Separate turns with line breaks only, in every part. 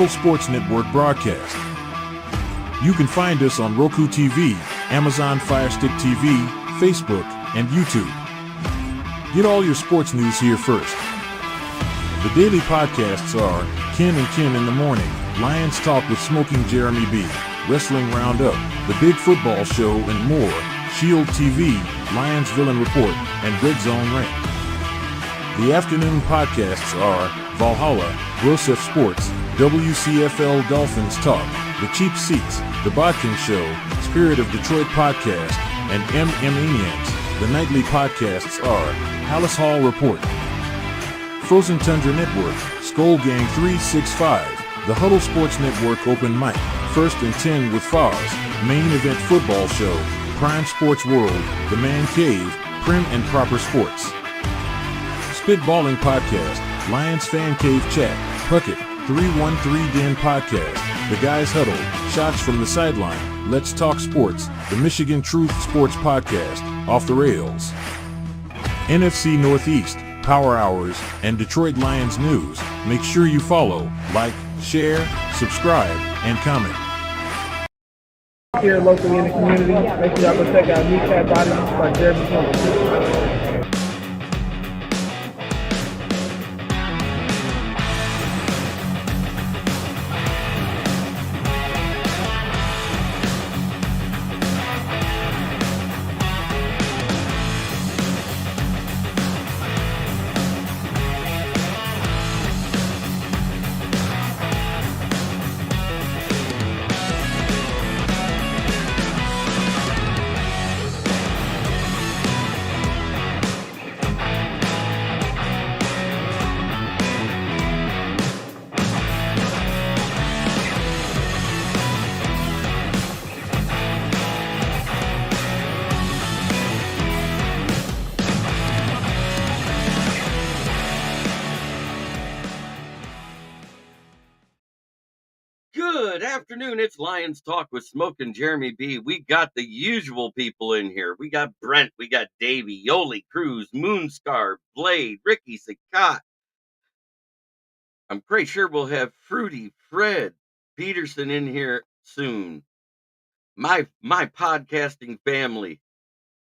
Sports Network broadcast. You can find us on Roku TV, Amazon Fire Stick TV, Facebook, and YouTube. Get all your sports news here first. The daily podcasts are Ken and Ken in the Morning, Lions Talk with Smoking Jeremy B, Wrestling Roundup, The Big Football Show, and more, Shield TV, Lions Villain Report, and Red Zone Rant. The afternoon podcasts are Valhalla, Grosef Sports, WCFL Dolphins Talk, The Cheap Seats, The Bodkin Show, Spirit of Detroit Podcast, and Maniacs. The nightly podcasts are Hallis Hall Report, Frozen Tundra Network, Skull Gang 365, The Huddle Sports Network Open Mic, First and 10 with Foz, Main Event Football Show, Prime Sports World, The Man Cave, Prim and Proper Sports. Spitballing Podcast, Lions Fan Cave Chat, Puckett, 313 Den Podcast, The Guys Huddle, Shots from the Sideline, Let's Talk Sports, The Michigan Truth Sports Podcast, Off the Rails, NFC Northeast, Power Hours, and Detroit Lions News. Make sure you follow, like, share, subscribe, and comment.
Here locally in the community, make sure y'all go check out New Cat Body by Jeremy Campbell.
Good afternoon. It's Lions Talk with Smoke and Jeremy B. We got the usual people in here. We got Brent, we got Davey, Yoli, Cruz, Moonscar, Blade, Ricky, Sakat. I'm pretty sure we'll have Fruity, Fred, Peterson in here soon. My podcasting family,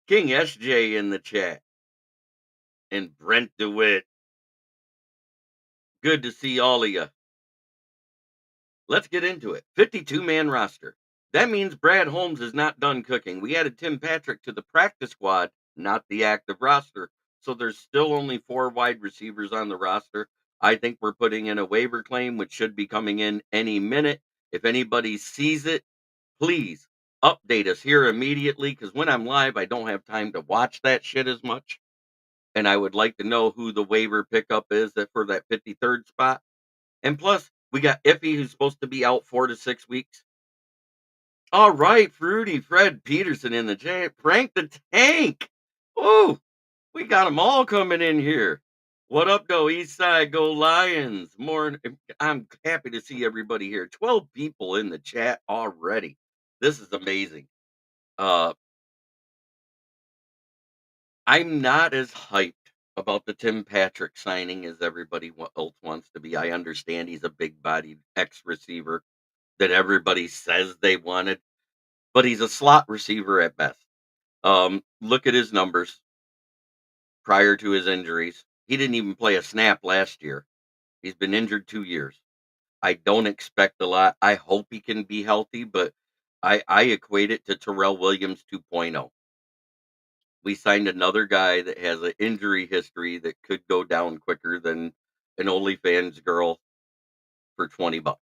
King SJ in the chat, and Brent DeWitt. Good to see all of you. Let's get into it. 52-man roster. That means Brad Holmes is not done cooking. We added Tim Patrick to the practice squad, not the active roster. So there's still only 4 wide receivers on the roster. I think we're putting in a waiver claim, which should be coming in any minute. If anybody sees it, please update us here immediately, because when I'm live, I don't have time to watch that shit as much. And I would like to know who the waiver pickup is for that 53rd spot. And plus, we got Iffy, who's supposed to be out 4 to 6 weeks. All right, Fruity, Fred, Peterson in the chat. Prank the Tank. Oh, we got them all coming in here. What up, though? East Side, go Lions. I'm happy to see everybody here. 12 people in the chat already. This is amazing. I'm not as hyped about the Tim Patrick signing as everybody else wants to be. I understand he's a big-bodied ex-receiver that everybody says they wanted, but he's a slot receiver at best. Look at his numbers prior to his injuries. He didn't even play a snap last year. He's been injured 2 years. I don't expect a lot. I hope he can be healthy, but I equate it to Terrell Williams 2.0. We signed another guy that has an injury history that could go down quicker than an OnlyFans girl for $20.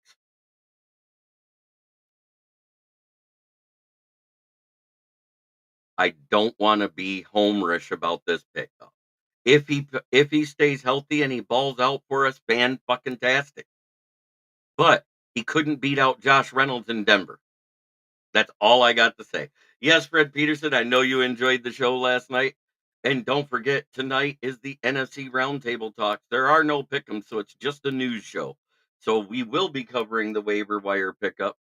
I don't want to be homerish about this pickup. If he stays healthy and he balls out for us, fan-fucking-tastic. But he couldn't beat out Josh Reynolds in Denver. That's all I got to say. Yes, Fred Peterson, I know you enjoyed the show last night. And don't forget, tonight is the NFC Roundtable Talks. There are no pick'ems, so it's just a news show. So we will be covering the waiver wire pickup.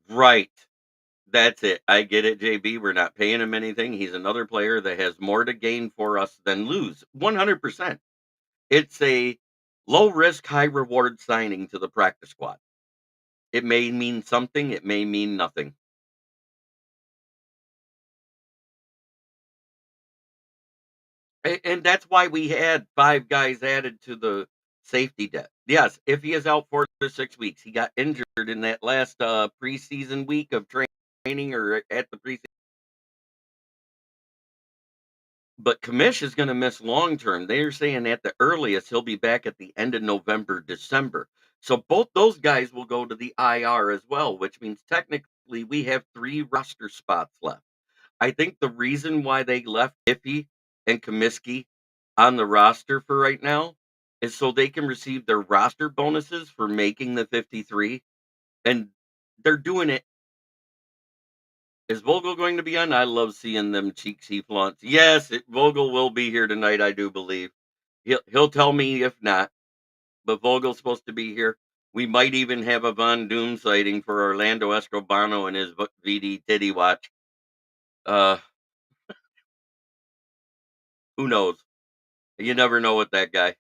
Right. That's it. I get it, JB. We're not paying him anything. He's another player that has more to gain for us than lose. 100%. It's a Low risk, high reward signing to the practice squad. It may mean something, it may mean nothing. And that's why we had 5 guys added to the safety depth. Yes, if he is out 4 to 6 weeks, he got injured in that last, preseason week of training or at the preseason. But Kamish is gonna miss long term. They're saying at the earliest, he'll be back at the end of November, December. So both those guys will go to the IR as well, which means technically we have 3 roster spots left. I think the reason why they left Iffy and Comiskey on the roster for right now is so they can receive their roster bonuses for making the 53, and they're doing it. Is Vogel going to be on? I love seeing them cheeks he flaunts. Yes, Vogel will be here tonight, I do believe. He'll tell me if not, but Vogel's supposed to be here. We might even have a Von Doom sighting for Orlando Escobar and his VD Titty watch. Uh, who knows? You never know with that guy.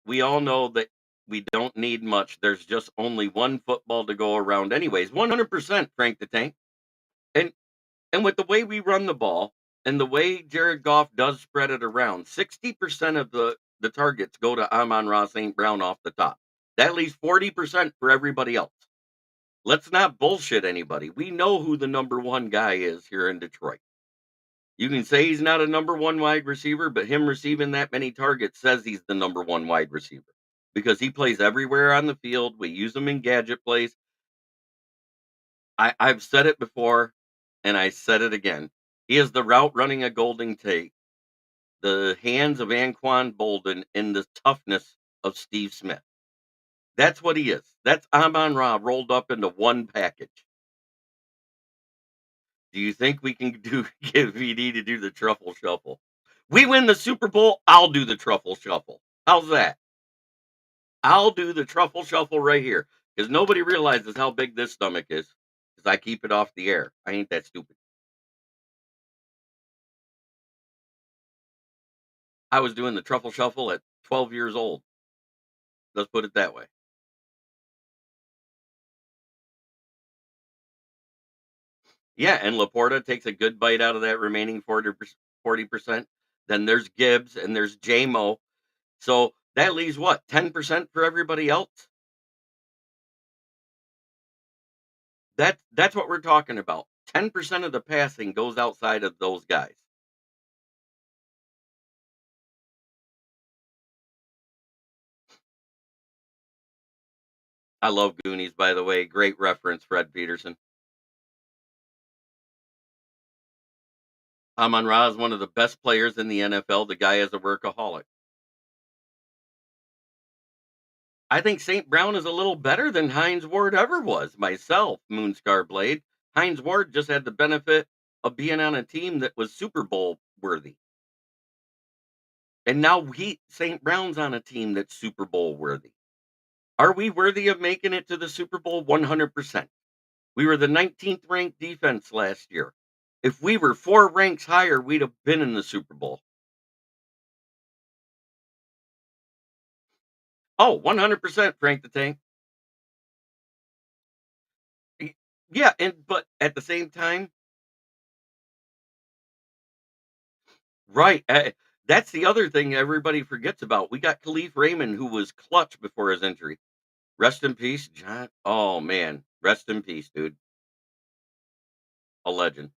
We all know that we don't need much. There's just only one football to go around anyways. 100% Frank the Tank. And with the way we run the ball and the way Jared Goff does spread it around, 60% of the targets go to Amon-Ra St. Brown off the top. That leaves 40% for everybody else. Let's not bullshit anybody. We know who the number 1 guy is here in Detroit. You can say he's not a number 1 wide receiver, but him receiving that many targets says he's the number 1 wide receiver because he plays everywhere on the field. We use him in gadget plays. I've said it before and I said it again. He is the route running a Golden Tate, the hands of Anquan Bolden, and the toughness of Steve Smith. That's what he is. That's Amon Ra rolled up into one package. Do you think we can get VD to do the truffle shuffle? We win the Super Bowl, I'll do the truffle shuffle. How's that? I'll do the truffle shuffle right here because nobody realizes how big this stomach is because I keep it off the air. I ain't that stupid. I was doing the truffle shuffle at 12 years old. Let's put it that way. Yeah, and Laporta takes a good bite out of that remaining 40%. Then there's Gibbs and there's JMO. So that leaves what? 10% for everybody else? That's what we're talking about. 10% of the passing goes outside of those guys. I love Goonies, by the way. Great reference, Fred Peterson. Amon Ra is one of the best players in the NFL. The guy is a workaholic. I think St. Brown is a little better than Hines Ward ever was, myself, Moonscar Blade. Hines Ward just had the benefit of being on a team that was Super Bowl worthy. And now St. Brown's on a team that's Super Bowl worthy. Are we worthy of making it to the Super Bowl? 100%. We were the 19th ranked defense last year. If we were 4 ranks higher, we'd have been in the Super Bowl. Oh, 100% Frank the Tank. Yeah, but at the same time, right, that's the other thing everybody forgets about. We got Khalif Raymond, who was clutch before his injury. Rest in peace, John. Oh man, rest in peace, dude. A legend.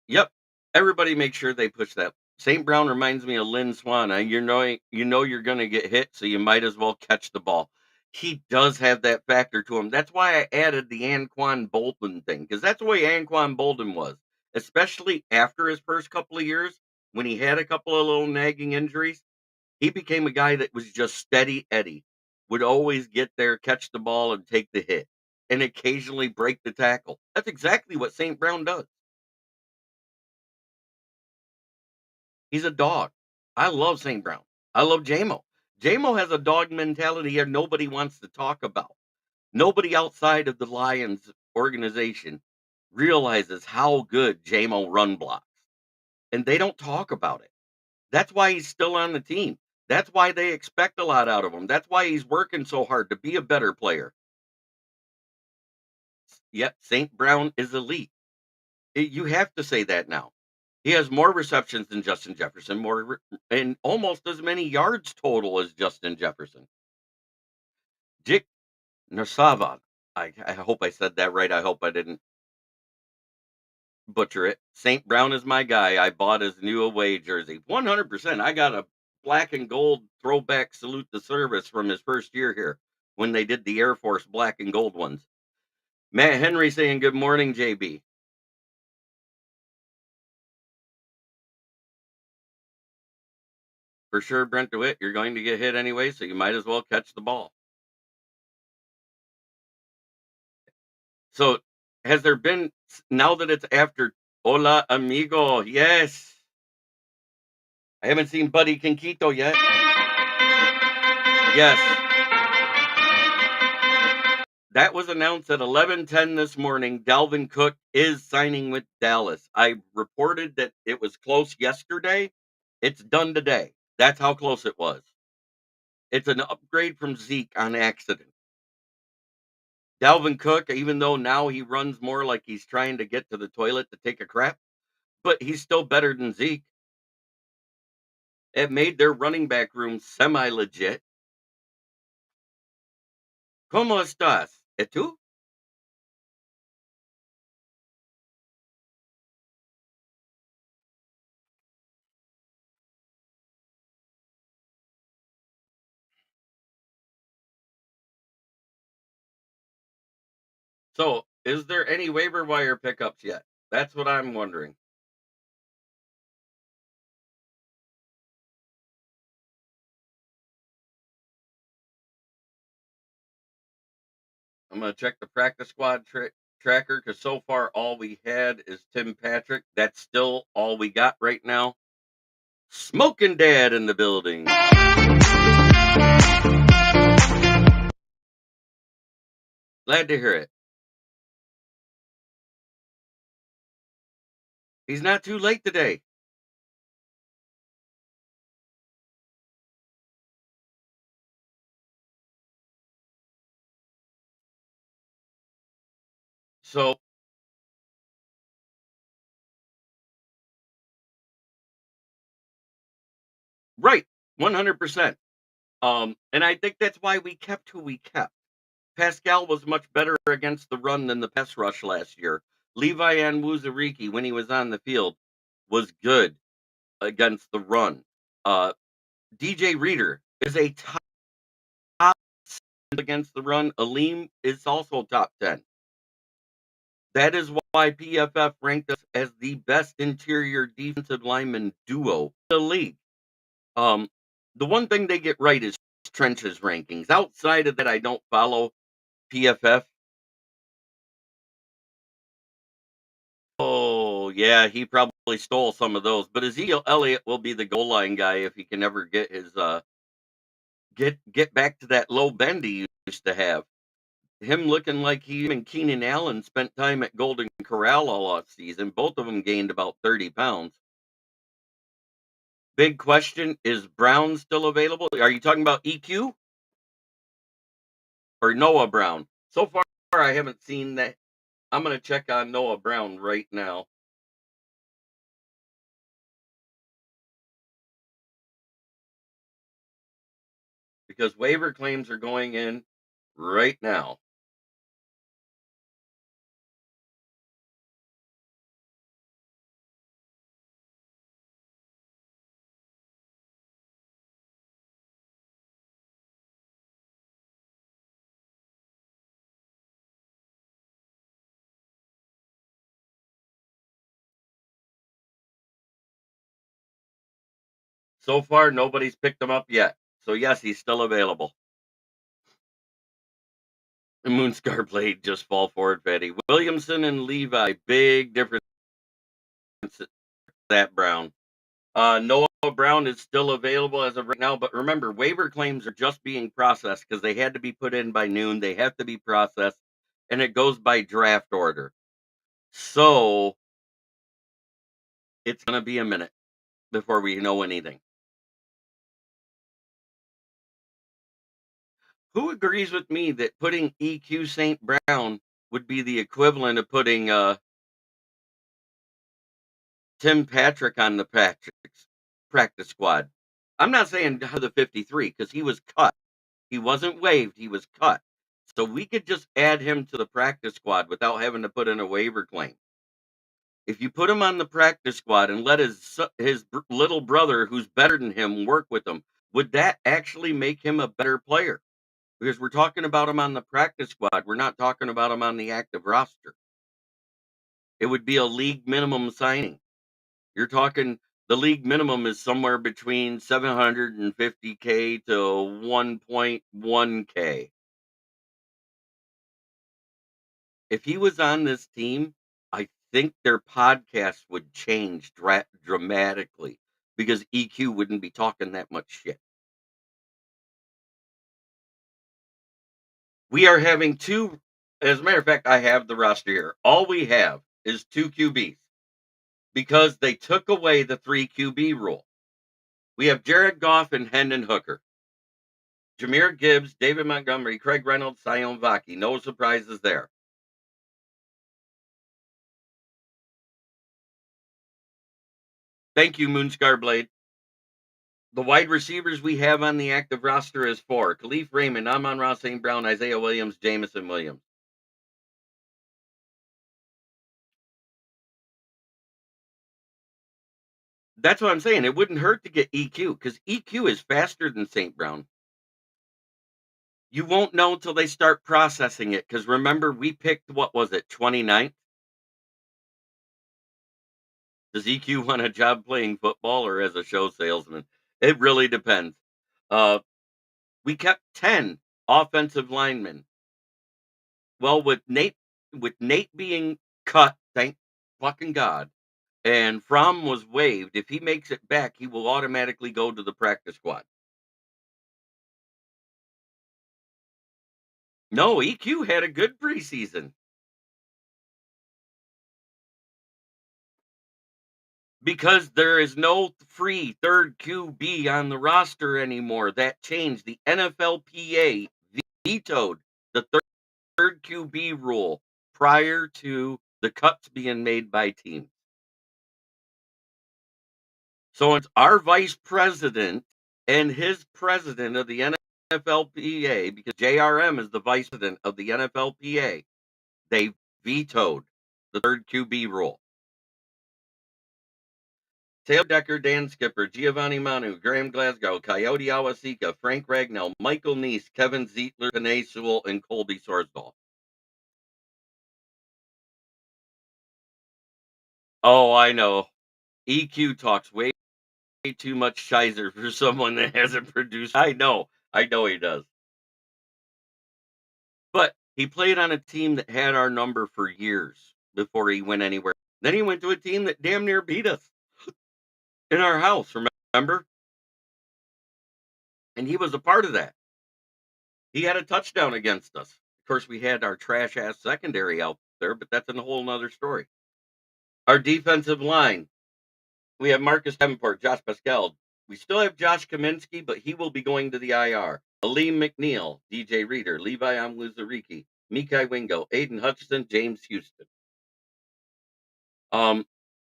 Yep. Everybody make sure they push that. St. Brown reminds me of Lynn Swan. You know you're going to get hit, so you might as well catch the ball. He does have that factor to him. That's why I added the Anquan Bolden thing because that's the way Anquan Bolden was, especially after his first couple of years when he had a couple of little nagging injuries. He became a guy that was just steady Eddie, would always get there, catch the ball, and take the hit, and occasionally break the tackle. That's exactly what St. Brown does. He's a dog. I love St. Brown. I love JMO. JMO has a dog mentality here nobody wants to talk about. Nobody outside of the Lions organization realizes how good JMO run blocks, and they don't talk about it. That's why he's still on the team. That's why they expect a lot out of him. That's why he's working so hard to be a better player. Yet St. Brown is elite. You have to say that now. He has more receptions than Justin Jefferson, and almost as many yards total as Justin Jefferson. Dick Narsava. I hope I said that right. I hope I didn't butcher it. St. Brown is my guy. I bought his new away jersey. 100%. I got a black and gold throwback salute the service from his first year here when they did the Air Force black and gold ones. Matt Henry saying good morning, JB. For sure, Brent DeWitt, you're going to get hit anyway, so you might as well catch the ball. So, has there been, now that it's after Hola Amigo? Yes. I haven't seen Buddy Conquito yet. Yes. That was announced at 11:10 this morning. Dalvin Cook is signing with Dallas. I reported that it was close yesterday. It's done today. That's how close it was. It's an upgrade from Zeke on accident. Dalvin Cook, even though now he runs more like he's trying to get to the toilet to take a crap, but he's still better than Zeke. It made their running back room semi legit. ¿Cómo estás? ¿Y tú? So, is there any waiver wire pickups yet? That's what I'm wondering. I'm going to check the practice squad tracker because so far all we had is Tim Patrick. That's still all we got right now. Smoking Dad in the building. Glad to hear it. He's not too late today. So, right, 100%. And I think that's why we kept who we kept. Pascal was much better against the run than the pass rush last year. Levi Anwuzurike, when he was on the field, was good against the run. DJ Reader is a top against the run. Aleem is also top 10. That is why PFF ranked us as the best interior defensive lineman duo in the league. Um, the one thing they get right is trenches rankings. Outside of that, I don't follow PFF. Oh, yeah, he probably stole some of those. But Ezekiel Elliott will be the goal line guy if he can ever get his get back to that low bend he used to have. Him looking like he and Keenan Allen spent time at Golden Corral all off season. Both of them gained about 30 pounds. Big question, is Brown still available? Are you talking about EQ or Noah Brown? So far, I haven't seen that. I'm going to check on Noah Brown right now. Because waiver claims are going in right now. So far, nobody's picked him up yet. So, yes, he's still available. Moonscar Blade, just fall forward, Fatty. Williamson and Levi, big difference. That Brown. Noah Brown is still available as of right now, but remember, waiver claims are just being processed because they had to be put in by noon. They have to be processed, and it goes by draft order. So it's going to be a minute. before we know anything. Who agrees with me that putting EQ St. Brown would be the equivalent of putting Tim Patrick on the practice squad? I'm not saying the 53 because he was cut. He wasn't waived, he was cut. So we could just add him to the practice squad without having to put in a waiver claim. If you put him on the practice squad and let his little brother who's better than him work with him, would that actually make him a better player? Because we're talking about him on the practice squad, we're not talking about him on the active roster. It would be a league minimum signing. You're talking the league minimum is somewhere between 750K to 1.1K. If he was on this team, I think their podcast would change dramatically because EQ wouldn't be talking that much shit. We are having two, as a matter of fact, I have the roster here. All we have is two QBs because they took away the three QB rule. We have Jared Goff and Hendon Hooker, Jahmyr Gibbs, David Montgomery, Craig Reynolds, Sion Vaki. No surprises there. Thank you, Moonscar Blade. The wide receivers we have on the active roster is four: Khalif Raymond, Amon-Ra St. Brown, Isaiah Williams, Jamison Williams. That's what I'm saying. It wouldn't hurt to get EQ because EQ is faster than St. Brown. You won't know until they start processing it because remember, we picked, what was it, 29th? Does EQ want a job playing football or as a show salesman? It really depends. Uh, we kept 10 offensive linemen. Well, with Nate being cut, thank fucking God, and Fromm was waived. If he makes it back, he will automatically go to the practice squad. No, EQ had a good preseason because there is no free third QB on the roster anymore. That changed. The NFLPA vetoed the third QB rule prior to the cuts being made by teams. So it's our vice president and his president of the NFLPA, because JRM is the vice president of the NFLPA. They vetoed the third QB rule. Taylor Decker, Dan Skipper, Giovanni Manu, Graham Glasgow, Coyote Awasika, Frank Ragnell, Michael Neese, Kevin Zietler, Panay Sewell, and Colby Sorsdahl. Oh, I know. EQ talks way too much Shizer for someone that hasn't produced. I know he does. But he played on a team that had our number for years before he went anywhere. Then he went to a team that damn near beat us in our house, remember? And he was a part of that. He had a touchdown against us. Of course, we had our trash ass secondary out there, but that's a whole nother story. Our defensive line, we have Marcus Davenport, Josh Pascal. We still have Josh Kaminsky, but he will be going to the IR. Aleem McNeil, DJ Reader, Levi Amluzariki, Mikai Wingo, Aiden Hutchinson, James Houston.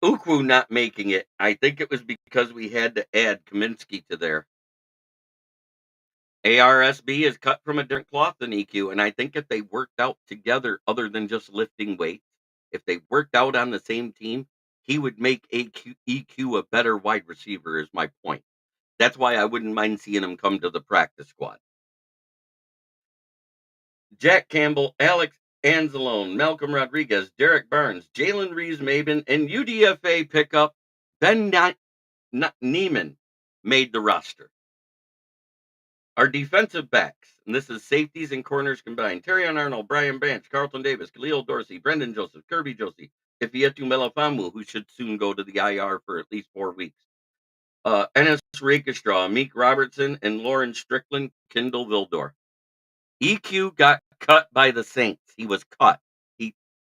Ukwu not making it, I think it was because we had to add Kaminsky to there. ARSB is cut from a different cloth than EQ, and I think if they worked out together other than just lifting weights, if they worked out on the same team, he would make EQ a better wide receiver is my point. That's why I wouldn't mind seeing him come to the practice squad. Jack Campbell, Alex Anzalone, Malcolm Rodriguez, Derek Barnes, Jalen Reeves-Maben, and UDFA pickup Ben Neiman made the roster. Our defensive backs, and this is safeties and corners combined: Terrion Arnold, Brian Branch, Carlton Davis, Khalil Dorsey, Brendan Joseph, Kirby Josie, Ifeatu Melafamu, who should soon go to the IR for at least 4 weeks. Ennis Rakestraw, Meek Robertson, and Lauren Strickland, Kindle Vildor. EQ got cut by the Saints. He was cut.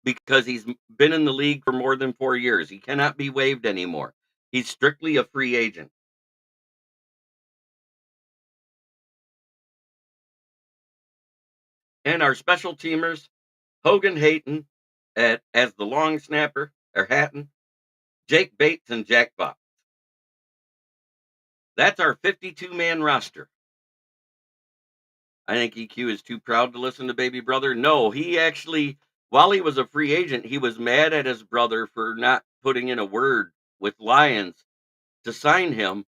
Because he's been in the league for more than 4 years. He cannot be waived anymore. He's strictly a free agent. And our special teamers, Hogan Hayton as the long snapper, or Hatton, Jake Bates, and Jack Fox. That's our 52-man roster. I think EQ is too proud to listen to baby brother. No, he actually, while he was a free agent, he was mad at his brother for not putting in a word with Lions to sign him.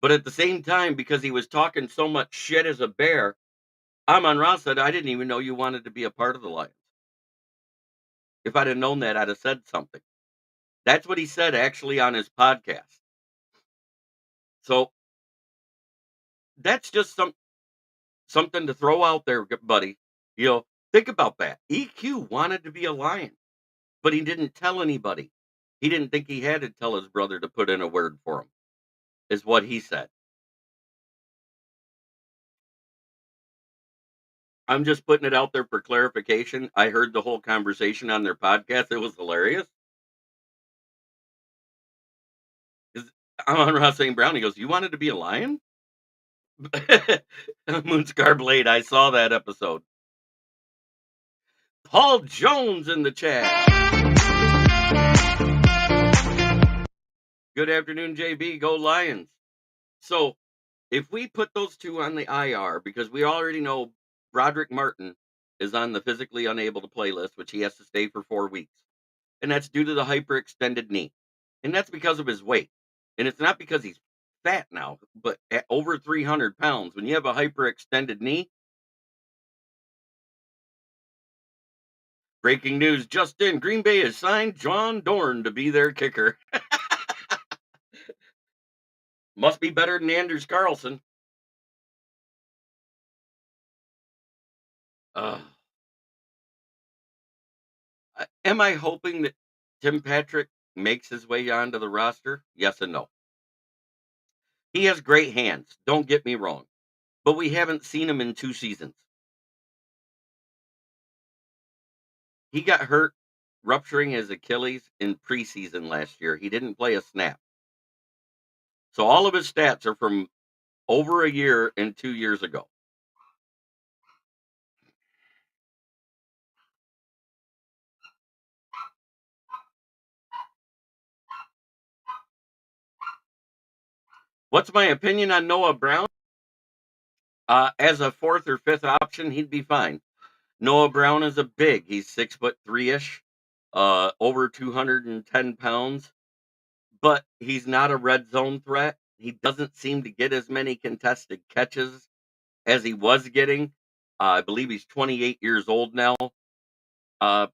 But at the same time, because he was talking so much shit as a Bear, Amon Ra said, I didn't even know you wanted to be a part of the Lions. If I'd have known that, I'd have said something. That's what he said actually on his podcast. So that's just something to throw out there, buddy. Think about that. EQ wanted to be a Lion, but he didn't tell anybody. He didn't think he had to tell his brother to put in a word for him, is what he said. I'm just putting it out there for clarification. I heard the whole conversation on their podcast. It was hilarious. 'Cause I'm on Ross St. Brown. He goes, "You wanted to be a Lion?" Moonscar Blade. I saw that episode. Paul Jones in the chat. Good afternoon, JB. Go Lions. So if we put those two on the IR, because we already know Broderick Martin is on the physically unable to play list, which he has to stay for 4 weeks. And that's due to the hyperextended knee. And that's because of his weight. And it's not because he's fat now, but at over 300 pounds, when you have a hyperextended knee. Breaking news just in: Green Bay has signed John Dorn to be their kicker. Must be better than Anders Carlson. Uh, am I hoping that Tim Patrick makes his way onto the roster? Yes and no. He has great hands, don't get me wrong, but we haven't seen him in 2 seasons. He got hurt rupturing his Achilles in preseason last year. He didn't play a snap. So all of his stats are from over a year and 2 years ago. What's my opinion on Noah Brown? As a 4th or 5th option, he'd be fine. Noah Brown is a big. He's 6'3" ish, over 210 pounds, but he's not a red zone threat. He doesn't seem to get as many contested catches as he was getting. I believe he's 28 years old now. Uh,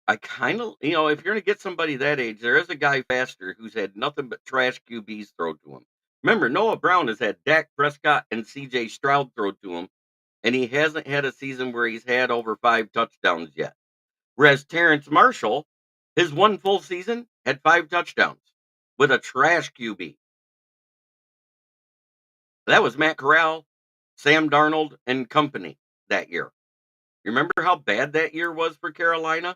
I kind of, if you're going to get somebody that age, there is a guy faster who's had nothing but trash QBs thrown to him. Remember, Noah Brown has had Dak Prescott and CJ Stroud thrown to him, and he hasn't had a season where he's had over 5 touchdowns yet. Whereas Terrence Marshall, his one full season, had 5 touchdowns with a trash QB. That was Matt Corral, Sam Darnold, and company that year. You remember how bad that year was for Carolina?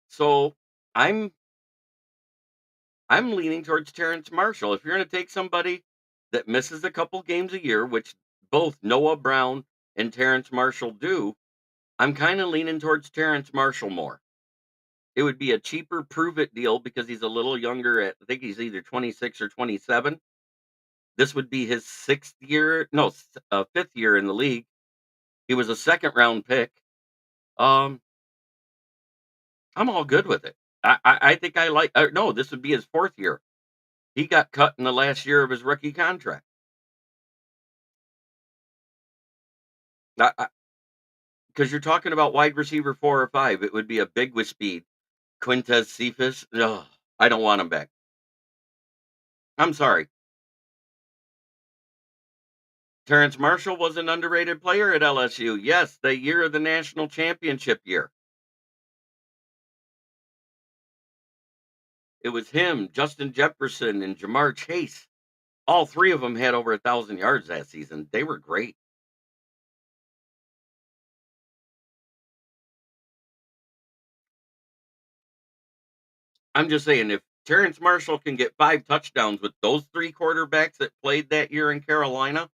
So I'm leaning towards Terrence Marshall. If you're going to take somebody that misses a couple games a year, which both Noah Brown and Terrence Marshall do, I'm kind of leaning towards Terrence Marshall more. It would be a cheaper prove it deal because he's a little younger I think he's either 26 or 27. This would be his 5th year in the league. He was a second round pick. Um, I'm all good with it. I think I like. No, this would be his 4th year. He got cut in the last year of his rookie contract. Because you're talking about wide receiver 4 or 5, it would be a big with speed. Quintez Cephas. No, I don't want him back. I'm sorry. Terrence Marshall was an underrated player at LSU. Yes, the year of the national championship year. It was him, Justin Jefferson, and Jamar Chase. All 3 of them had over 1,000 yards that season. They were great. I'm just saying, if Terrence Marshall can get 5 touchdowns with those 3 quarterbacks that played that year in Carolina,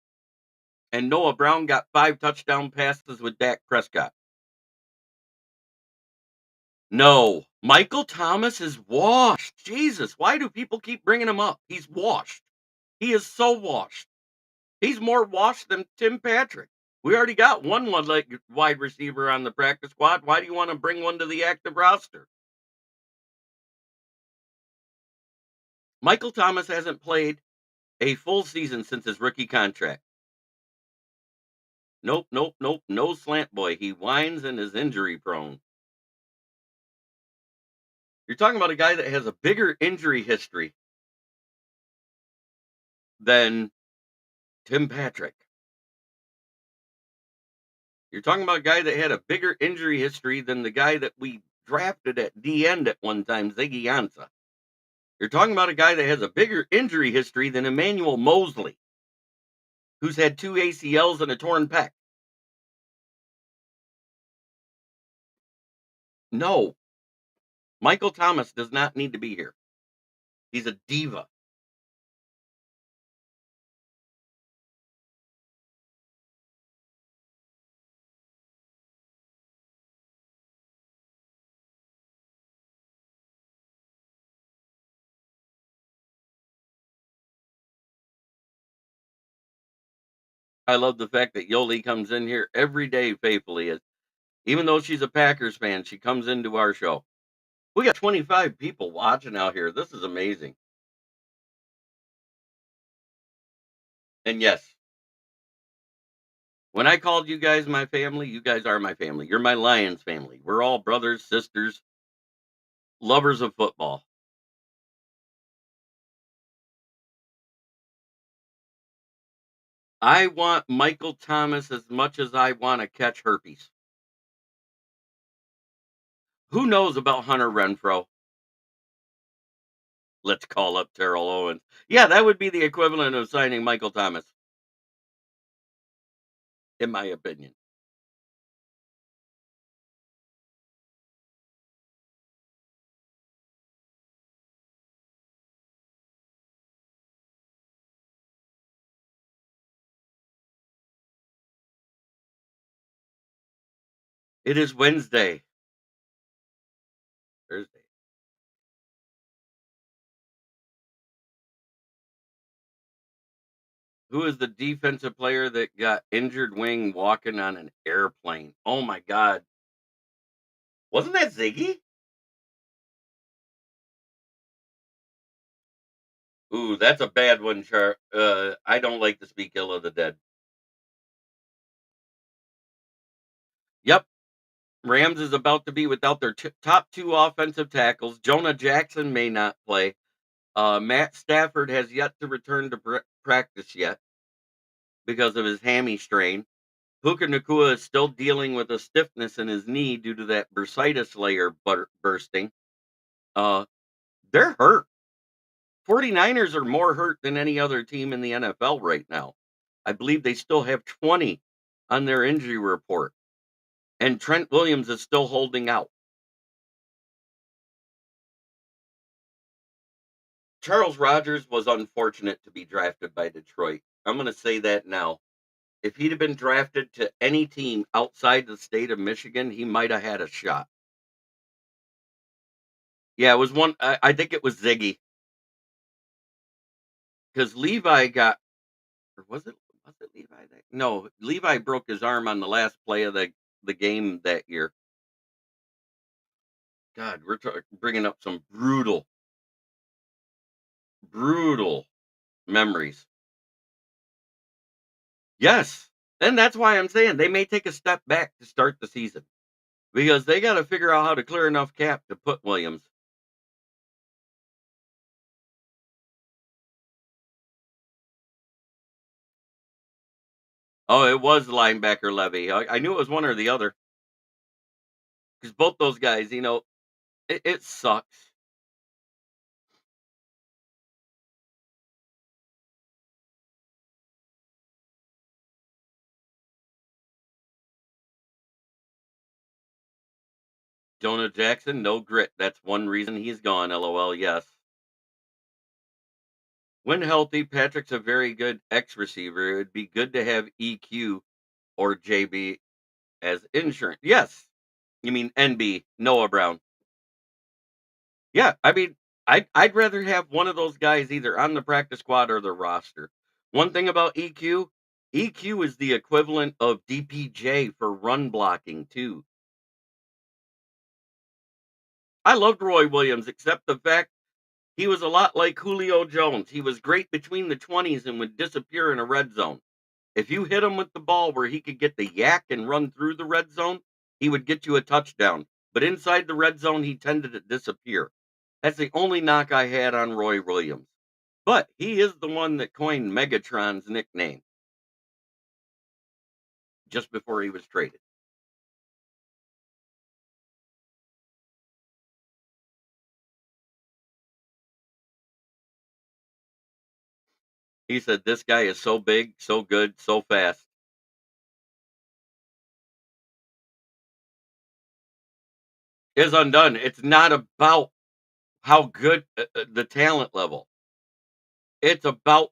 and Noah Brown got 5 touchdown passes with Dak Prescott. No, Michael Thomas is washed. Jesus, why do people keep bringing him up? He's washed. He is so washed. He's more washed than Tim Patrick. We already got one-leg wide receiver on the practice squad. Why do you want to bring one to the active roster? Michael Thomas hasn't played a full season since his rookie contract. Nope, nope, nope. No slant boy. He whines and is injury prone. You're talking about a guy that has a bigger injury history than Tim Patrick. You're talking about a guy that had a bigger injury history than the guy that we drafted at the end at one time, Ziggy Ansah. You're talking about a guy that has a bigger injury history than Emmanuel Mosley, who's had 2 ACLs and a torn pec. No, Michael Thomas does not need to be here. He's a diva. I love the fact that Yoli comes in here every day faithfully. Even though she's a Packers fan, she comes into our show. We got 25 people watching out here. This is amazing. And yes, when I called you guys my family, you guys are my family. You're my Lions family. We're all brothers, sisters, lovers of football. I want Michael Thomas as much as I want to catch herpes. Who knows about Hunter Renfro? Let's call up Terrell Owens. Yeah, that would be the equivalent of signing Michael Thomas, in my opinion. It is Wednesday. Thursday. Who is the defensive player that got injured wing walking on an airplane? Oh my God. Wasn't that Ziggy? Ooh, that's a bad one, Char. I don't like to speak ill of the dead. Yep. Rams is about to be without their top 2 offensive tackles. Jonah Jackson may not play. Matt Stafford has yet to return to practice yet because of his hammy strain. Puka Nakua is still dealing with a stiffness in his knee due to that bursitis layer bursting. Uh, they're hurt. 49ers are more hurt than any other team in the NFL right now. I believe they still have 20 on their injury report, and Trent Williams is still holding out. Charles Rogers was unfortunate to be drafted by Detroit. I'm going to say that now. If he'd have been drafted to any team outside the state of Michigan, he might have had a shot. Yeah, it was one. I think it was Ziggy because Levi got, or was it Levi? No, Levi broke his arm on the last play of the game that year. God, we're bringing up some brutal, brutal memories. Yes, and that's why I'm saying they may take a step back to start the season because they got to figure out how to clear enough cap to put Williams. Oh, it was linebacker Levy. I knew it was one or the other because both those guys, it sucks. Jonah Jackson, no grit. That's one reason he's gone. LOL. Yes. When healthy, Patrick's a very good X receiver. It would be good to have EQ or JB as insurance. Yes. You mean NB, Noah Brown. Yeah, I mean, I'd rather have one of those guys either on the practice squad or the roster. One thing about EQ is the equivalent of DPJ for run blocking too. I loved Roy Williams, except the fact he was a lot like Julio Jones. He was great between the 20s and would disappear in a red zone. If you hit him with the ball where he could get the yak and run through the red zone, he would get you a touchdown. But inside the red zone, he tended to disappear. That's the only knock I had on Roy Williams. But he is the one that coined Megatron's nickname just before he was traded. He said, "This guy is so big, so good, so fast." Is undone. It's not about how good the talent level. It's about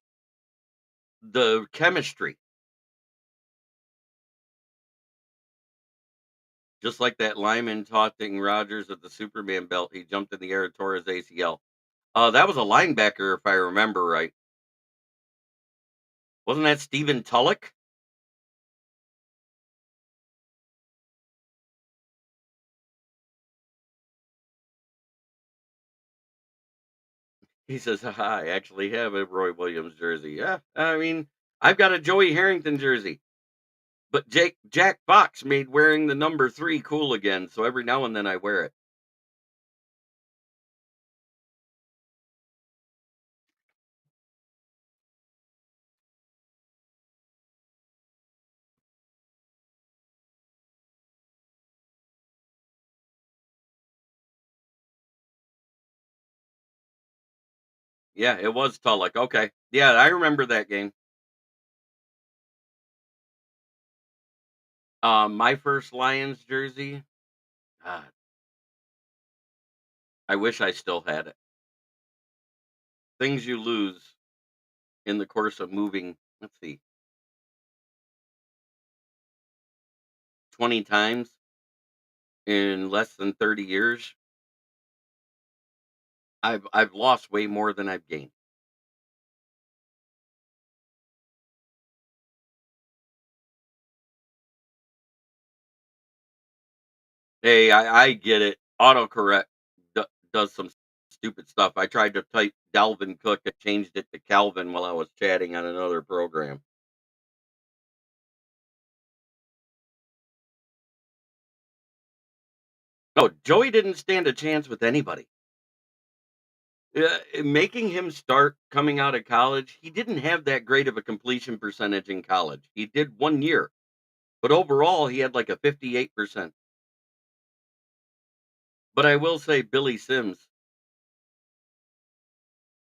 the chemistry. Just like that lineman taunting Rodgers at the Superman belt, he jumped in the air and tore his ACL. That was a linebacker, if I remember right. Wasn't that Stephen Tulloch? He says, "Haha, I actually have a Roy Williams jersey." Yeah, I mean, I've got a Joey Harrington jersey, but Jack Fox made wearing the number 3 cool again, so every now and then I wear it. Yeah, it was Tulloch. Okay. Yeah, I remember that game. My first Lions jersey, God, I wish I still had it. Things you lose in the course of moving, let's see, 20 times in less than 30 years. I've lost way more than I've gained. Hey, I get it. Autocorrect does some stupid stuff. I tried to type Dalvin Cook and changed it to Calvin while I was chatting on another program. No, Joey didn't stand a chance with anybody. Making him start coming out of college, he didn't have that great of a completion percentage in college. He did 1 year, but overall he had like a 58%. But I will say Billy Sims,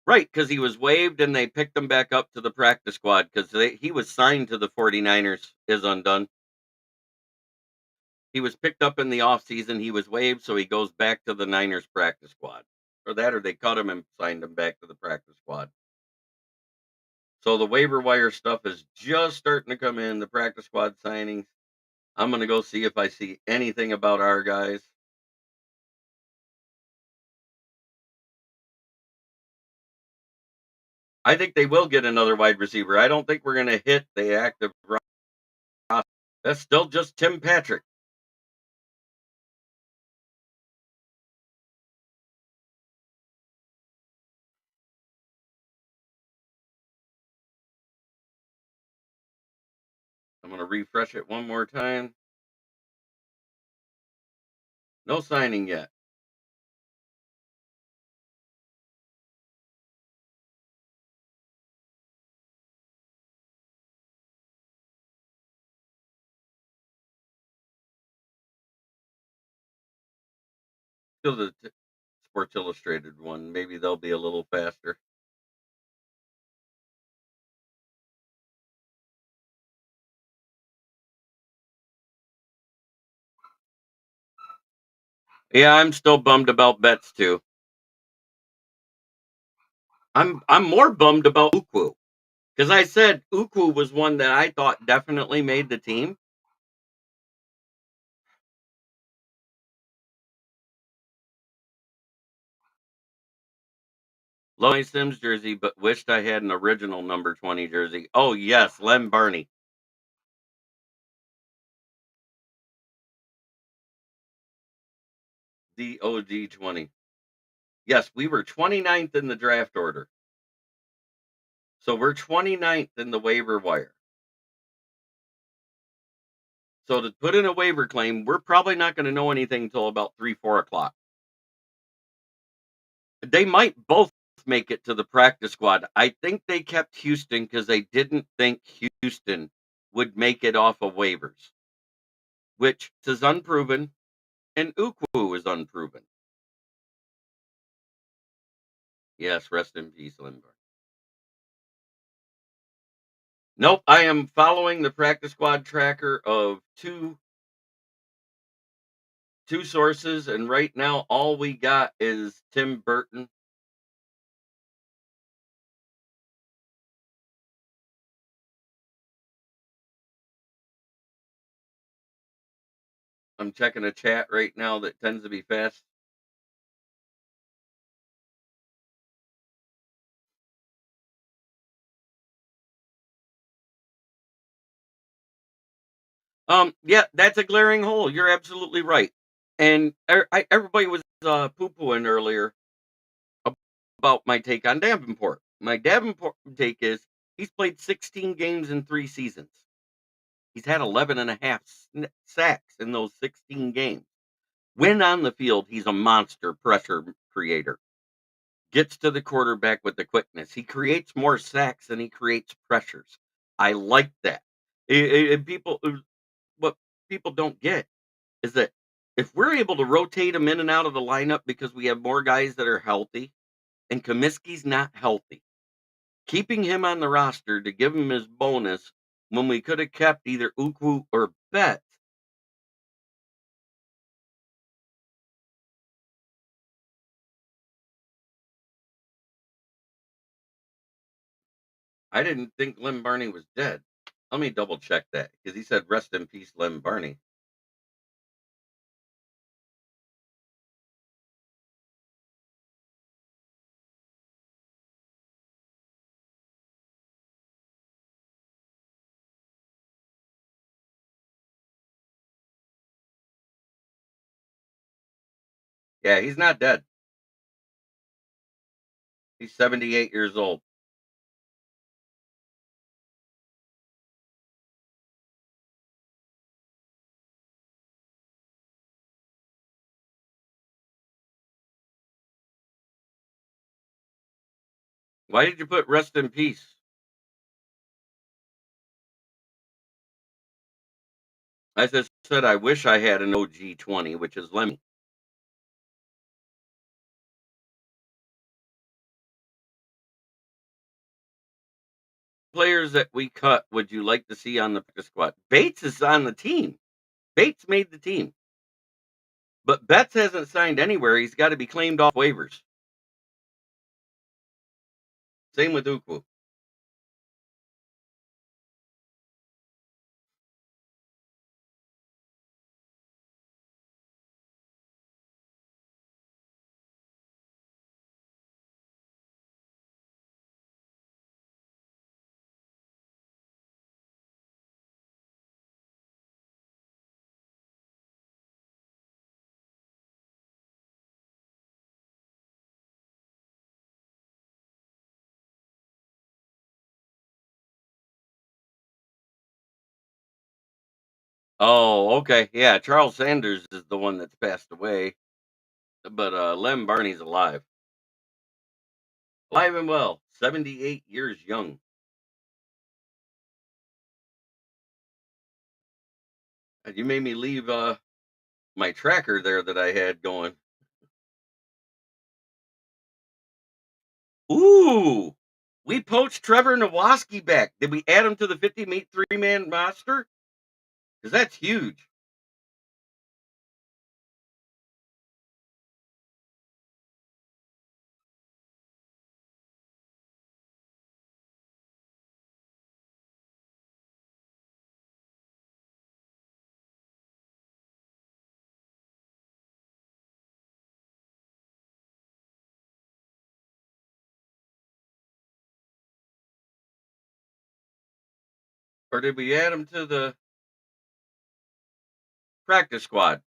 right? Because he was waived and they picked him back up to the practice squad because he was signed to the 49ers, is undone. He was picked up in the offseason. He was waived, so he goes back to the Niners practice squad. Or that, or they cut him and signed him back to the practice squad. So the waiver wire stuff is just starting to come in, the practice squad signings. I'm going to go see if I see anything about our guys. I think they will get another wide receiver. I don't think we're going to hit the active roster. That's still just Tim Patrick. I'm going to refresh it one more time. No signing yet. Still the Sports Illustrated one. Maybe they'll be a little faster. Yeah, I'm still bummed about Betts too. I'm more bummed about Ukwu because I said Ukwu was one that I thought definitely made the team. Love my Sims jersey, but wished I had an original number 20 jersey. Oh yes, Lem Barney. The OG 20. Yes, we were 29th in the draft order. So we're 29th in the waiver wire. So to put in a waiver claim, we're probably not going to know anything until about 3, 4 o'clock. They might both make it to the practice squad. I think they kept Houston because they didn't think Houston would make it off of waivers, which is unproven, and Ukwu is unproven. Yes, rest in peace, Lindbergh. Nope, I am following the practice squad tracker of two sources, and right now all we got is Tim Burton. I'm checking a chat right now that tends to be fast. Yeah, that's a glaring hole. You're absolutely right. And everybody was poo pooing earlier about my take on Davenport. My Davenport take is he's played 16 games in 3 seasons. He's had 11 and a half sacks in those 16 games. When on the field, he's a monster pressure creator. Gets to the quarterback with the quickness. He creates more sacks than he creates pressures. I like that. What people don't get is that if we're able to rotate him in and out of the lineup because we have more guys that are healthy and Comiskey's not healthy, keeping him on the roster to give him his bonus when we could have kept either Ukwu or Bet. I didn't think Lem Barney was dead. Let me double check that because he said rest in peace, Lem Barney. Yeah, he's not dead. He's 78 years old. Why did you put rest in peace? I just said I wish I had an OG 20, which is Lemmy. Players that we cut would you like to see on the practice squad? Bates is on the team. Bates made the team, but Betts hasn't signed anywhere. He's got to be claimed off waivers. Same with Ukwu. Oh, okay. Yeah, Charles Sanders is the one that's passed away, but Lem Barney's alive. Alive and well, 78 years young. And you made me leave my tracker there that I had going. Ooh, we poached Trevor Nowoski back. Did we add him to the 53-man roster? Because that's huge. Or did we add him to the practice squad?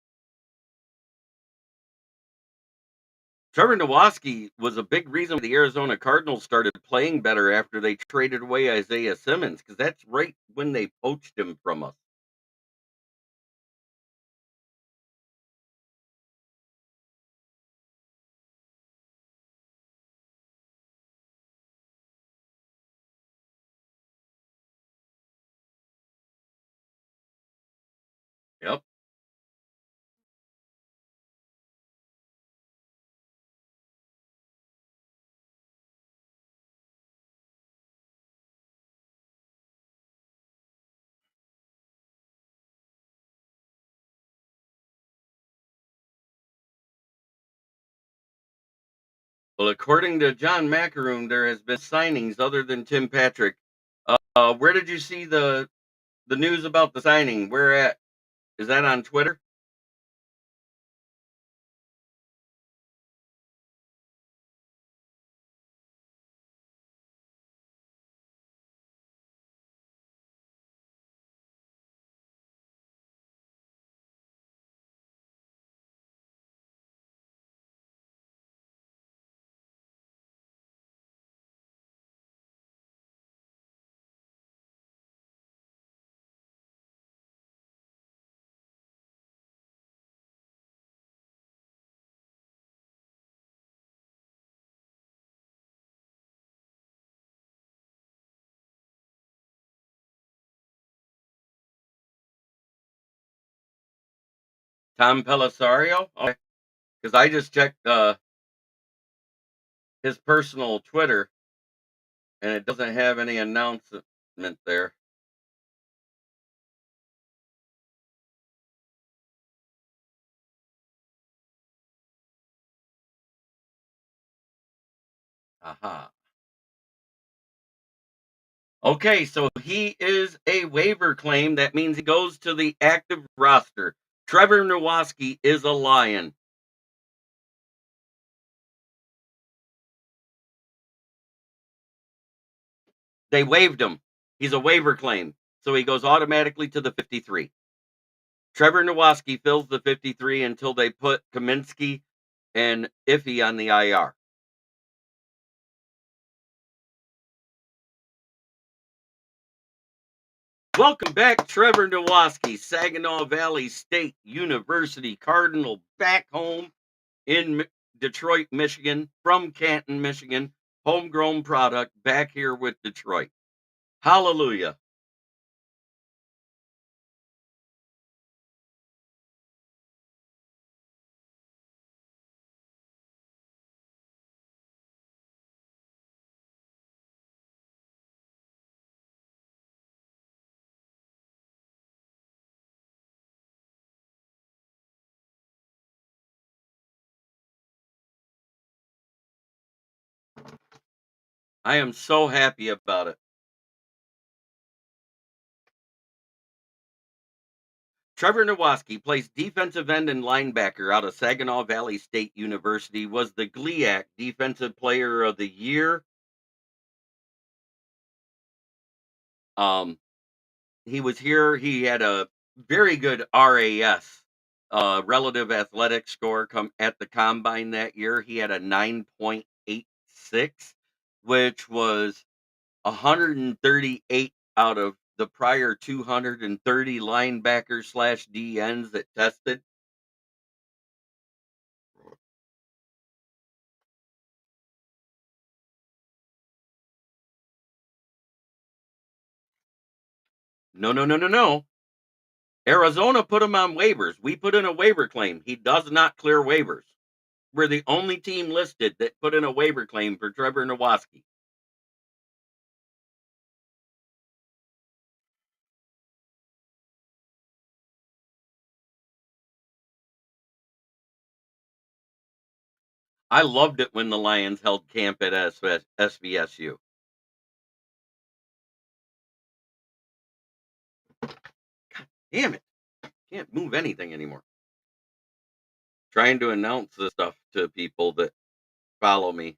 Trevor Nowaski was a big reason the Arizona Cardinals started playing better after they traded away Isaiah Simmons, because that's right when they poached him from us. Yep. Well, according to John Macaroon, there has been signings other than Tim Patrick. Where did you see the news about the signing? Where at? Is that on Twitter? Tom Pellisario? Okay, because I just checked his personal Twitter and it doesn't have any announcement there. Aha. Okay, so he is a waiver claim. That means he goes to the active roster. Trevor Nowaski is a Lion. They waived him. He's a waiver claim. So he goes automatically to the 53. Trevor Nowaski fills the 53 until they put Kaminsky and Iffy on the IR. Welcome back, Trevor Nowaski, Saginaw Valley State University Cardinal, back home in Detroit, Michigan, from Canton, Michigan, homegrown product, back here with Detroit. Hallelujah. I am so happy about it. Trevor Nowaski plays defensive end and linebacker out of Saginaw Valley State University, was the GLIAC Defensive Player of the Year. Um, he was here. He had a very good RAS, relative athletic score, come at the combine that year. He had a 9.86, which was 138 out of the prior 230 linebackers slash DNs that tested. No, no, no, no, no. Arizona put him on waivers. We put in a waiver claim. He does not clear waivers. We're the only team listed that put in a waiver claim for Trevor Nowaski. I loved it when the Lions held camp at SVSU. Damn it. Can't move anything anymore. Trying to announce this stuff to people that follow me.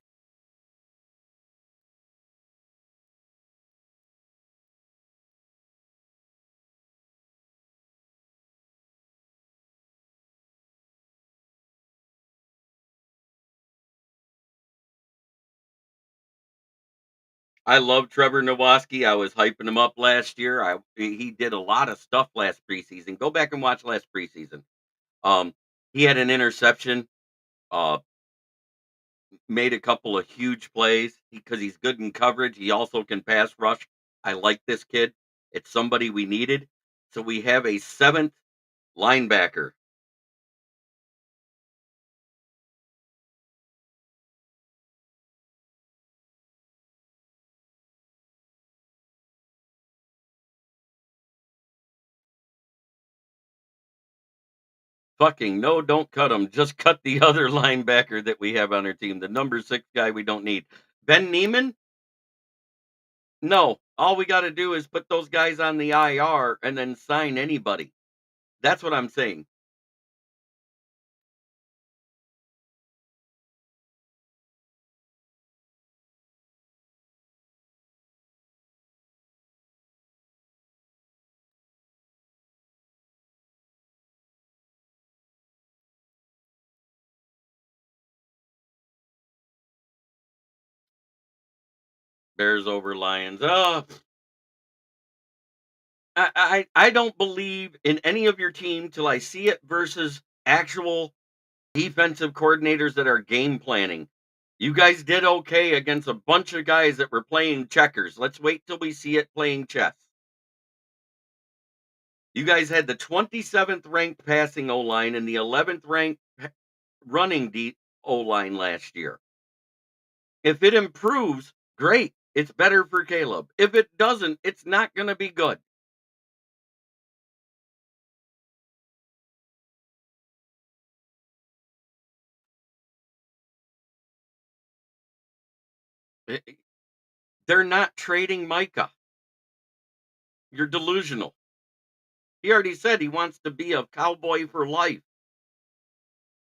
I love Trevor Nowaski. I was hyping him up last year. He did a lot of stuff last preseason. Go back and watch last preseason. Um, he had an interception, uh, made a couple of huge plays because he's good in coverage. He also can pass rush. I like this kid. It's somebody we needed. So we have a seventh linebacker. Fucking no, don't cut him. Just cut the other linebacker that we have on our team. The number 6 guy we don't need. Ben Neiman? No. All we got to do is put those guys on the IR and then sign anybody. That's what I'm saying. Bears over Lions. Oh, I don't believe in any of your team till I see it versus actual defensive coordinators that are game planning. You guys did okay against a bunch of guys that were playing checkers. Let's wait till we see it playing chess. You guys had the 27th ranked passing O line and the 11th ranked running O line last year. If it improves, great. It's better for Caleb. If it doesn't, it's not going to be good. I- I- They're not trading Micah. You're delusional. He already said he wants to be a cowboy for life.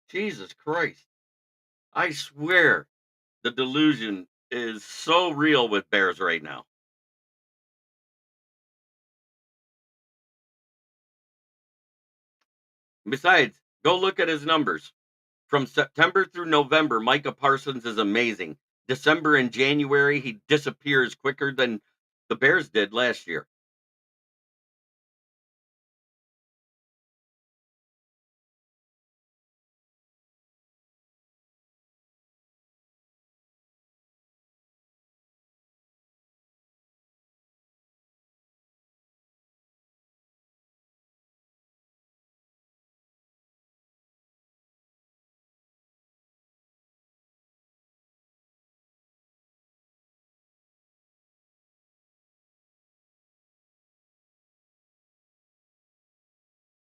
Jesus Christ. I swear the delusion is so real with Bears right now. Besides, go look at his numbers. From September through November, Micah Parsons is amazing. December and January, he disappears quicker than the Bears did last year.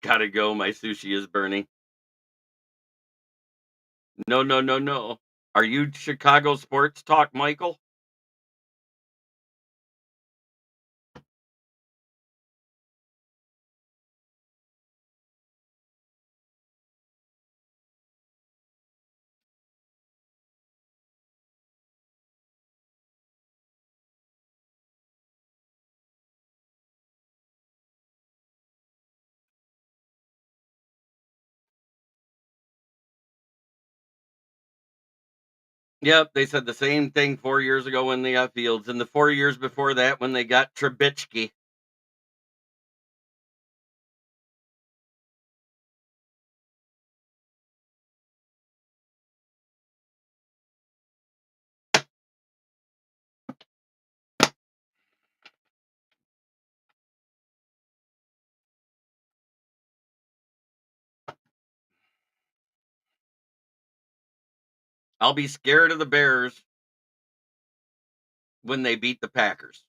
Gotta go. My sushi is burning. No, no, no, no. Are you Chicago sports talk, Michael? Yep, they said the same thing 4 years ago when they got Fields, and the 4 years before that when they got Trubisky. I'll be scared of the Bears when they beat the Packers.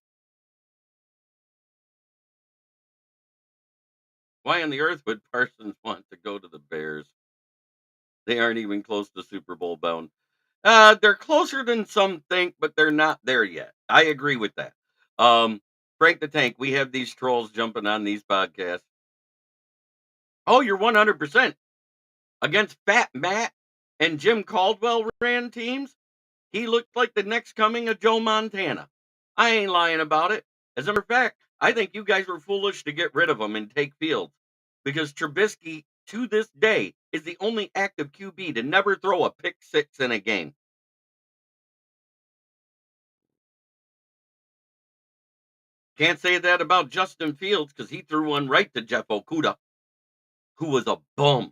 Why on the earth would Parsons want to go to the Bears? They aren't even close to Super Bowl bound. They're closer than some think, but they're not there yet. I agree with that. Um, Frank the Tank, we have these trolls jumping on these podcasts. Oh, you're 100% against Fat Matt and Jim Caldwell ran teams. He looked like the next coming of Joe Montana. I ain't lying about it. As a matter of fact, I think you guys were foolish to get rid of him and take Fields because Trubisky, to this day, is the only active QB to never throw a pick six in a game. Can't say that about Justin Fields because he threw one right to Jeff Okuda, who was a bum.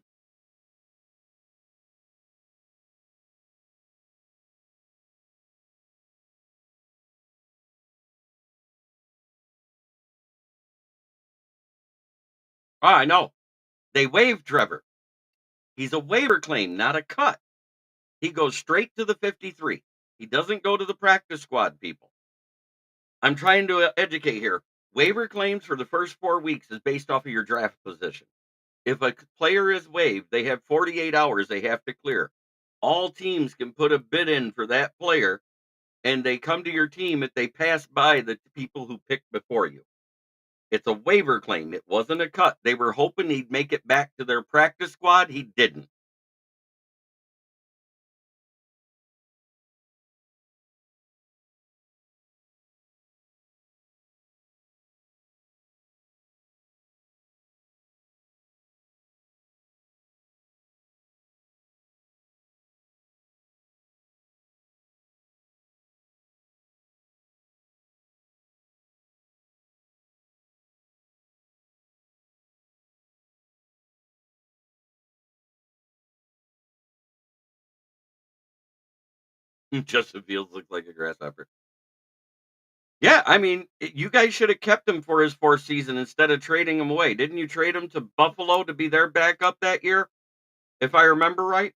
Oh, I know. They waived Trevor. He's a waiver claim, not a cut. He goes straight to the 53. He doesn't go to the practice squad, people. I'm trying to educate here. Waiver claims for the first 4 weeks is based off of your draft position. If a player is waived, they have 48 hours they have to clear. All teams can put a bid in for that player, and they come to your team if they pass by the people who picked before you. It's a waiver claim. It wasn't a cut. They were hoping he'd make it back to their practice squad. He didn't. Justin Fields looked like a grasshopper. Yeah, I mean, you guys should have kept him for his fourth season instead of trading him away. Didn't you trade him to Buffalo to be their backup that year, if I remember right?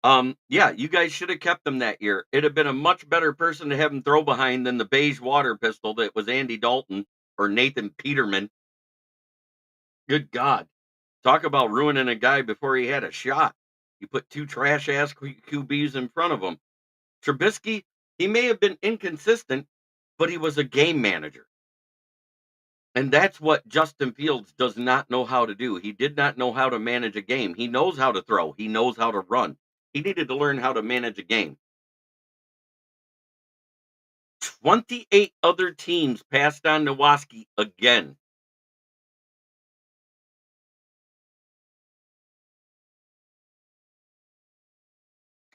Yeah, you guys should have kept him that year. It'd have been a much better person to have him throw behind than the beige water pistol that was Andy Dalton or Nathan Peterman. Good God. Talk about ruining a guy before he had a shot. You put two trash ass QBs in front of him. Trubisky, he may have been inconsistent, but he was a game manager. And that's what Justin Fields does not know how to do. He did not know how to manage a game. He knows how to throw, he knows how to run. He needed to learn how to manage a game. 28 other teams passed on Nowaski again.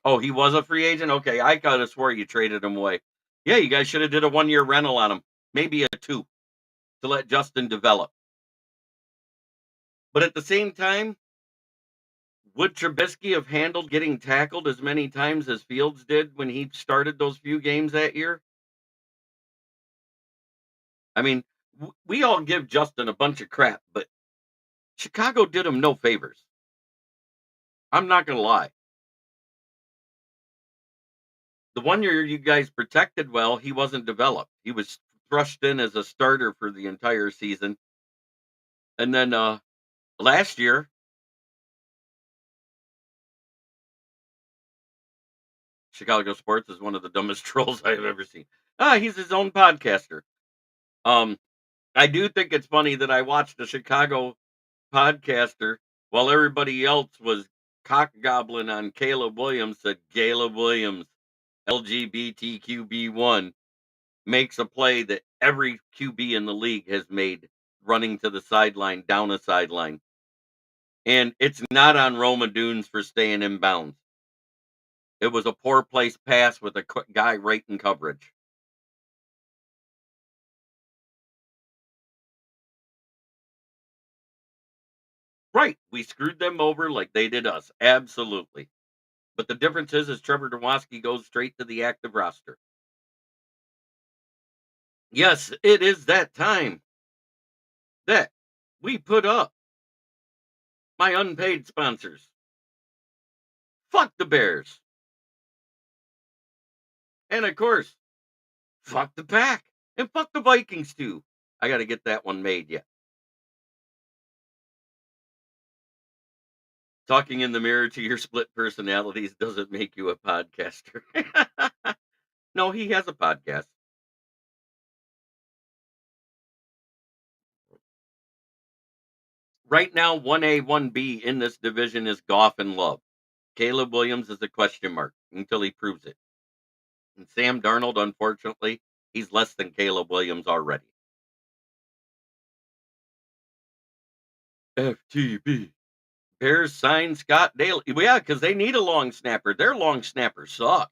Oh, he was a free agent? Okay, I coulda swore you traded him away. Yeah, you guys should have did a 1-year rental on him, maybe a 2, to let Justin develop. But at the same time, would Trubisky have handled getting tackled as many times as Fields did when he started those few games that year? I mean, we all give Justin a bunch of crap, but Chicago did him no favors. I'm not gonna lie. The 1 year you guys protected well, he wasn't developed. He was thrust in as a starter for the entire season. And then last year, Chicago sports is one of the dumbest trolls I've ever seen. He's his own podcaster. Um, I do think it's funny that I watched a Chicago podcaster while everybody else was cock gobbling on Caleb Williams. Said Caleb Williams, LGBTQB1, makes a play that every QB in the league has made, running to the sideline, down a sideline. And it's not on Roma Dunes for staying in bounds. It was a poor place pass with a guy right in coverage. Right. We screwed them over like they did us. Absolutely. But the difference is Trevor Dwoski goes straight to the active roster. Yes, it is that time that we put up my unpaid sponsors. Fuck the Bears. And of course, fuck the Pack. And fuck the Vikings too. I got to get that one made yet. Talking in the mirror to your split personalities doesn't make you a podcaster. No, he has a podcast. Right now, 1A, 1B in this division is Goff and Love. Caleb Williams is a question mark until he proves it. And Sam Darnold, unfortunately, he's less than Caleb Williams already. FTB. Bears sign Scott Daly. Well, yeah, because they need a long snapper. Their long snapper suck.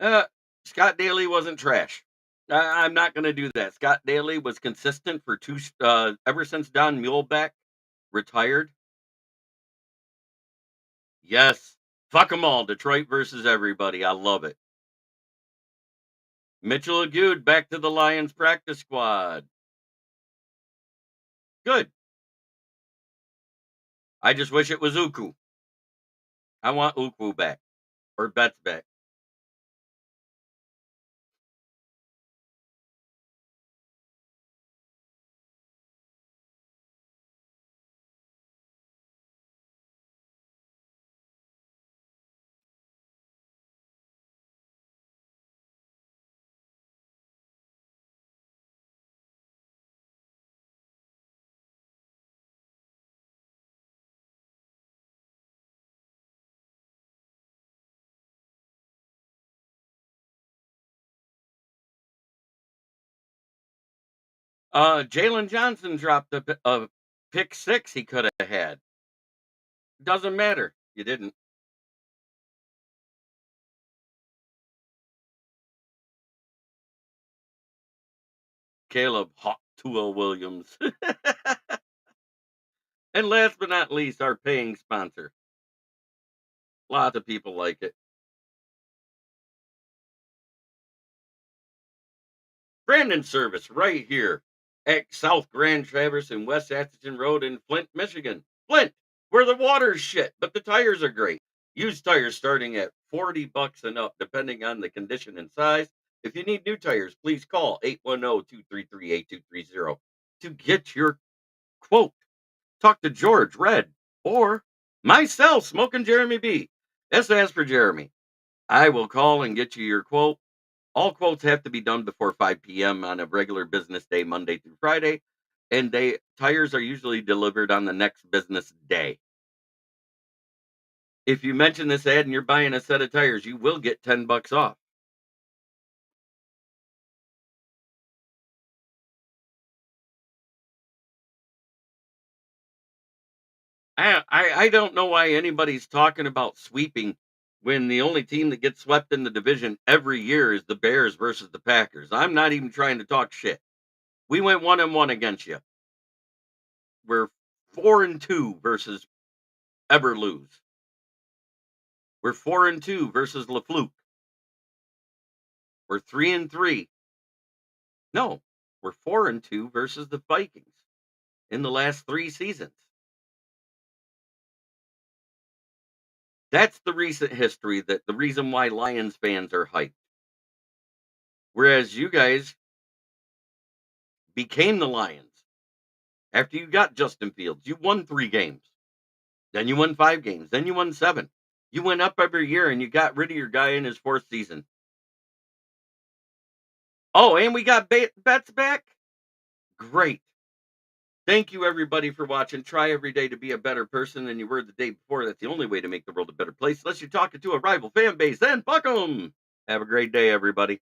Uh, Scott Daly wasn't trash. I'm not going to do that. Scott Daly was consistent for ever since Don Muhlbeck retired. Yes, fuck them all. Detroit versus everybody. I love it. Mitchell Agude back to the Lions practice squad. Good. I just wish it was Uku. I want Uku back or Betts back. Jalen Johnson dropped a pick six he could have had. Doesn't matter. You didn't. Caleb Hawk Tua Williams. And last but not least, our paying sponsor. Lots of people like it. Brandon Service right here at South Grand Traverse and West Atherton Road in Flint, Michigan. Flint, where the water's shit, but the tires are great. Used tires starting at $40 and up, depending on the condition and size. If you need new tires, please call 810-233-8230 to get your quote. Talk to George Red or myself, Smoking Jeremy B. as for Jeremy. I will call and get you your quote. All quotes have to be done before 5 p.m. on a regular business day, Monday through Friday, and tires are usually delivered on the next business day. If you mention this ad and you're buying a set of tires, you will get $10 off. I don't know why anybody's talking about sweeping when the only team that gets swept in the division every year is the Bears versus the Packers. I'm not even trying to talk shit. We went 1-1 against you. We're 4-2 versus ever lose. We're 4-2 versus LaFluke. We're 3-3. No, we're 4-2 versus the Vikings in the last 3 seasons. That's the recent history, that the reason why Lions fans are hyped. Whereas you guys became the Lions after you got Justin Fields. You won 3 games. Then you won 5 games. Then you won 7. You went up every year and you got rid of your guy in his 4th season. Oh, and we got Betts back? Great. Thank you, everybody, for watching. Try every day to be a better person than you were the day before. That's the only way to make the world a better place. Unless you're talking to a rival fan base, then fuck them. Have a great day, everybody.